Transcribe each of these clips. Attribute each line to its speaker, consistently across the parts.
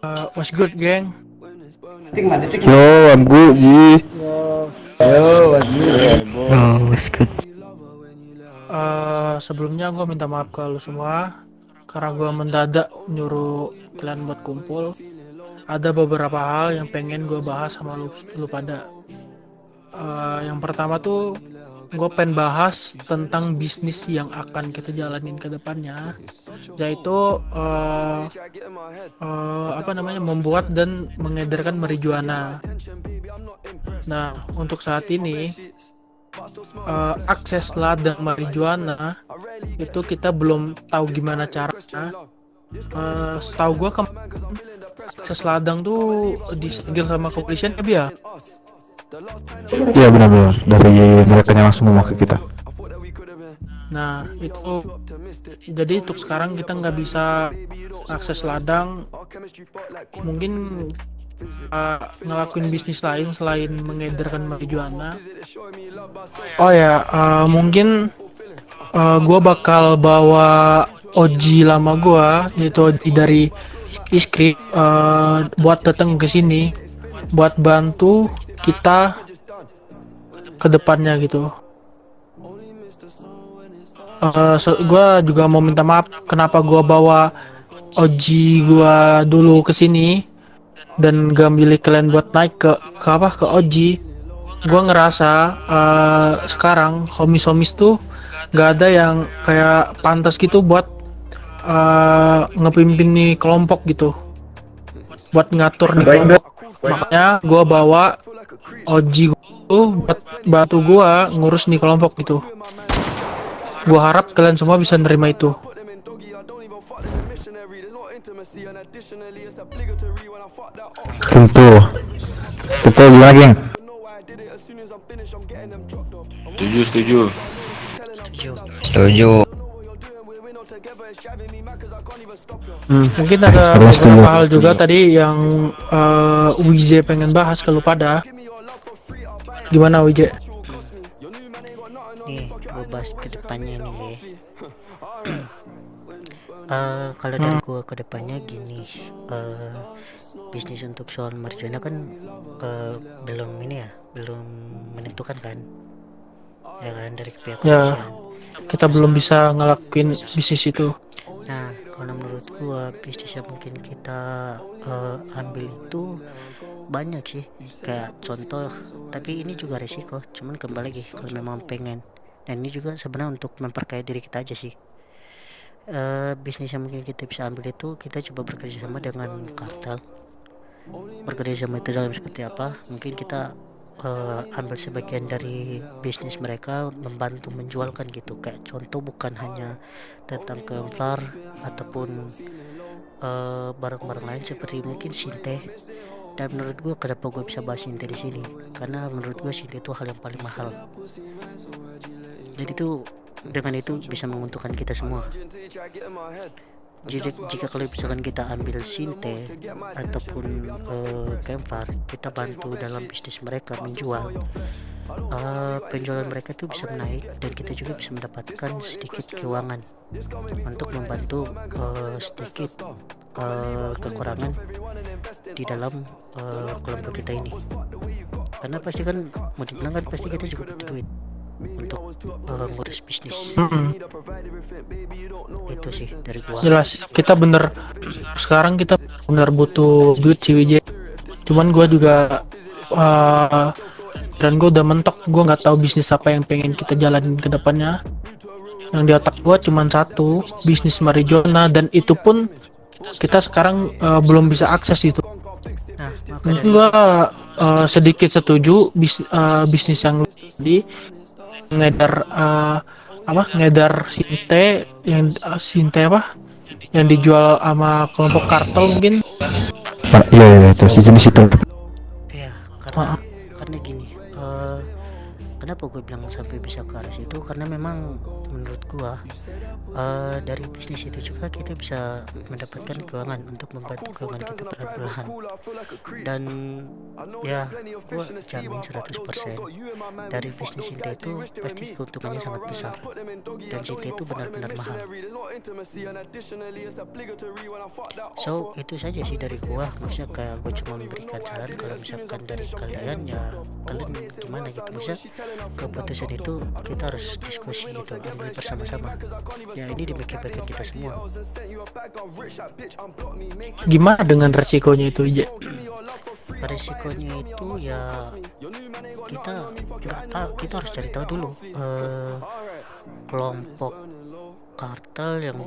Speaker 1: Was good, geng.
Speaker 2: Yo, I'm good, G.
Speaker 3: Yo, what's good?
Speaker 2: Oh, it's good.
Speaker 1: Sebelumnya gue minta maaf ke lu semua karena gue mendadak nyuruh kalian buat kumpul. Ada beberapa hal yang pengen gue bahas sama lu pada. Yang pertama tuh gue pengen bahas tentang bisnis yang akan kita jalanin ke depannya, yaitu membuat dan mengedarkan marijuana. Nah, untuk saat ini akses ladang marijuana itu kita belum tahu gimana caranya. Setahu gue akses ladang tuh disegel sama kepolisian ya, Bia?
Speaker 2: Iya benar-benar dari mereka yang langsung ngomong ke kita.
Speaker 1: Nah, itu jadi untuk sekarang kita nggak bisa akses ladang. Mungkin ngelakuin bisnis lain selain mengedarkan marijuana. Oh ya, mungkin gue bakal bawa Oji lama gue, yaitu Oji dari Iskri, buat datang ke sini buat bantu kita ke depannya gitu. Gue juga mau minta maaf kenapa gue bawa Oji gue dulu ke sini dan gak milih kalian buat naik ke Oji. Gue ngerasa sekarang homies tuh gak ada yang kayak pantas gitu buat ngepimpin nih kelompok gitu, buat ngatur nih kelompok. Makanya gue bawa Oji gue buat bantu gue ngurus nih kelompok gitu. Gue harap kalian semua bisa nerima itu.
Speaker 2: Tentu. Tentu gimana, geng?
Speaker 3: Setuju.
Speaker 2: Setuju.
Speaker 1: Mungkin ada beberapa hal juga tadi yang Wize pengen bahas ke lu pada. Gimana Wize?
Speaker 4: Nih gue bahas ke depannya nih. Kalau dari gue ke depannya gini, bisnis untuk soal marijuana kan belum menentukan kan, ya kan, dari pihak
Speaker 1: Ya,
Speaker 4: kepolisian.
Speaker 1: kita belum bisa ngelakuin bisnis itu.
Speaker 4: Nah, kalau menurut gue bisnis yang mungkin kita ambil itu banyak sih, kayak contoh, tapi ini juga resiko, cuman kembali lagi kalau memang pengen. Dan ini juga sebenarnya untuk memperkaya diri kita aja sih. Bisnis yang mungkin kita bisa ambil itu kita coba bekerja sama dengan kartel. Bekerja sama itu dalam seperti apa? Mungkin kita ambil sebagian dari bisnis mereka, membantu menjualkan gitu. Kayak contoh bukan hanya tentang kemflar ataupun barang-barang lain seperti mungkin sinte. Dan menurut gue kenapa gue bisa bahas sinte di sini? Karena menurut gue sinte itu hal yang paling mahal. Jadi itu dengan itu bisa menguntungkan kita semua. Jika kalau misalkan kita ambil sinte ataupun kemfar, kita bantu dalam bisnis mereka menjual, penjualan mereka itu bisa menaik dan kita juga bisa mendapatkan sedikit keuangan untuk membantu sedikit kekurangan di dalam kelompok kita ini. Karena pasti kan mau dibilang kan pasti kita juga butuh duit untuk ngurus bisnis. Itu sih dari gua.
Speaker 1: Jelas, kita sekarang kita bener butuh duit sih Wize. Cuman gue juga dan gue udah mentok, gue nggak tahu bisnis apa yang pengen kita jalanin ke depannya. Yang di otak gue cuman satu, bisnis marijuana, dan itu pun kita sekarang belum bisa akses itu.
Speaker 4: Nah, maka
Speaker 1: Mungkin
Speaker 4: dari
Speaker 1: gue sedikit setuju bisnis yang tadi ngedar ngedar sinte yang sinte apa yang dijual sama kelompok kartel mungkin.
Speaker 2: Iya itu sejenis itu.
Speaker 4: ya karena gini, Kenapa gue bilang sampai bisa ke arah situ? Karena memang menurut gue dari bisnis itu juga kita bisa mendapatkan keuangan untuk membantu keuangan kita perlahan-lahan. Dan ya gue jamin 100% dari bisnis Sinte itu pasti keuntungannya sangat besar, dan Sinte itu benar-benar mahal. So itu saja sih dari gue, maksudnya kayak gue cuma memberikan saran. Kalau misalkan dari kalian, ya kalian gimana gitu, maksudnya keputusan itu kita harus diskusi gitu, ambil bersama-sama. Ya ini demi kebaikan kita semua.
Speaker 1: Gimana dengan resikonya itu, Je?
Speaker 4: Resikonya itu ya kita nggak tahu, kita harus cari tahu dulu kelompok kartel yang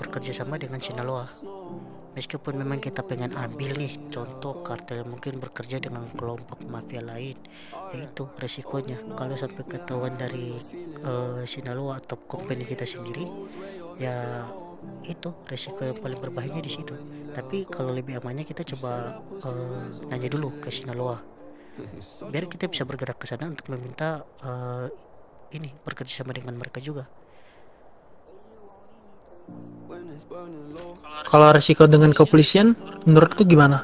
Speaker 4: bekerja sama dengan Sinaloa. Meskipun memang kita pengen ambil nih contoh kartel yang mungkin bekerja dengan kelompok mafia lain, yaitu resikonya kalau sampai ketahuan dari Sinaloa atau company kita sendiri, ya itu resiko yang paling berbahaya di situ. Tapi kalau lebih amannya kita coba nanya dulu ke Sinaloa, biar kita bisa bergerak ke sana untuk meminta ini bekerja sama dengan mereka juga.
Speaker 1: Kalau resiko dengan kepolisian, menurutku gimana?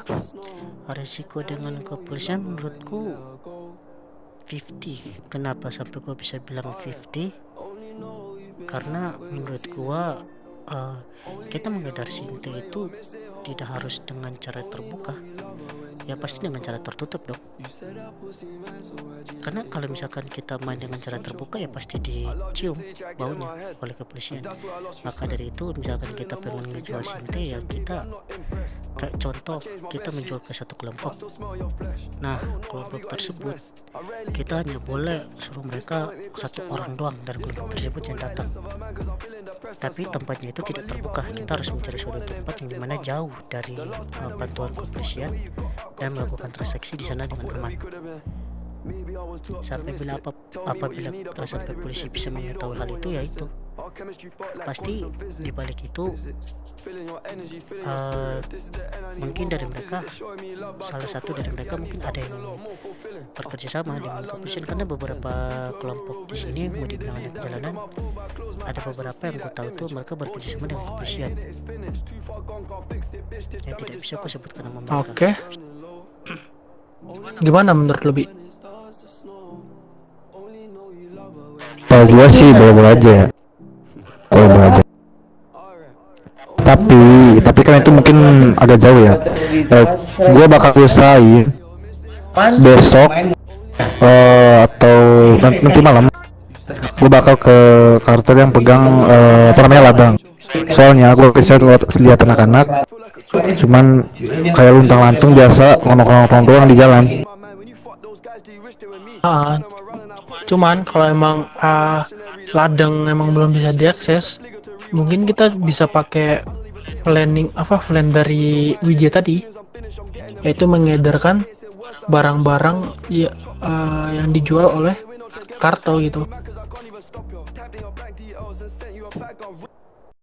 Speaker 4: Resiko dengan kepolisian menurutku 50. Kenapa sampai gua bisa bilang 50? Karena menurut gua kita mengedar Sinte itu tidak harus dengan cara terbuka, ya pasti dengan cara tertutup dong. Karena kalau misalkan kita main dengan cara terbuka, ya pasti dicium baunya oleh kepolisian. Maka dari itu, misalkan kita pengen menjual Sinte, ya kita kayak contoh kita menjual ke satu kelompok. Nah, kelompok tersebut kita hanya boleh suruh mereka satu orang doang dari kelompok tersebut yang datang. Tapi tempatnya itu tidak terbuka. Kita harus mencari suatu tempat yang dimana jauh dari bantuan kepolisian dan melakukan transaksi di sana dengan aman. Apabila sampai polisi bisa mengetahui hal itu, ya itu pasti di balik itu mungkin dari mereka, salah satu dari mereka mungkin ada yang bekerja sama dengan kepolisian. Karena beberapa kelompok di sini, mau dibilang anak jalanan, ada beberapa yang gue tahu tuh mereka bekerja sama dengan kepolisian, yang tidak bisa aku sebutkan nama mereka.
Speaker 1: Oke. Gimana menurut lebih?
Speaker 2: Kalau gua sih boleh-boleh aja ya. Boleh-boleh aja. Tapi kan itu mungkin agak jauh ya. Gua bakal usahain besok atau nanti malam gua bakal ke kartel yang pegang ladang. Soalnya gua bisa lihat anak-anak cuman kayak luntang-lantung biasa ngomong-ngomong doang di jalan.
Speaker 1: Cuman kalau emang ladang emang belum bisa diakses, mungkin kita bisa pakai plan dari WJ tadi, yaitu mengedarkan barang-barang yang dijual oleh kartel gitu.